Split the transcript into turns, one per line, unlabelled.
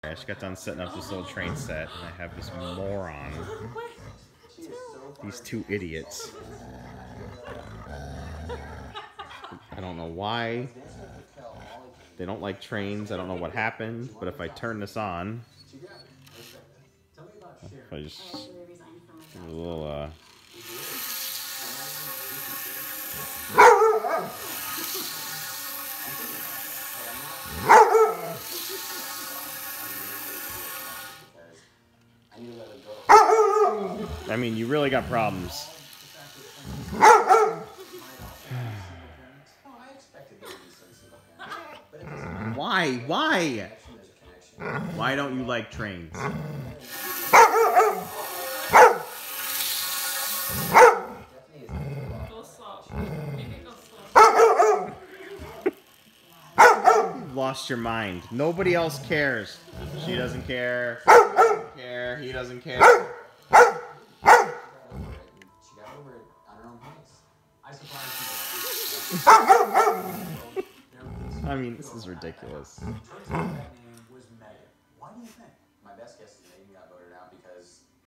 I just got done setting up this little train set, and I have this moron. These two idiots. I don't know why. They don't like trains. I don't know what happened, but if I turn this on, if I just give it a little, I mean, you really got problems. Why? Why? Why don't you like trains? You've lost your mind. Nobody else cares. She doesn't care. He doesn't care. He doesn't care. I mean, this is ridiculous.
Why do you think? My best guess is Megan got voted out because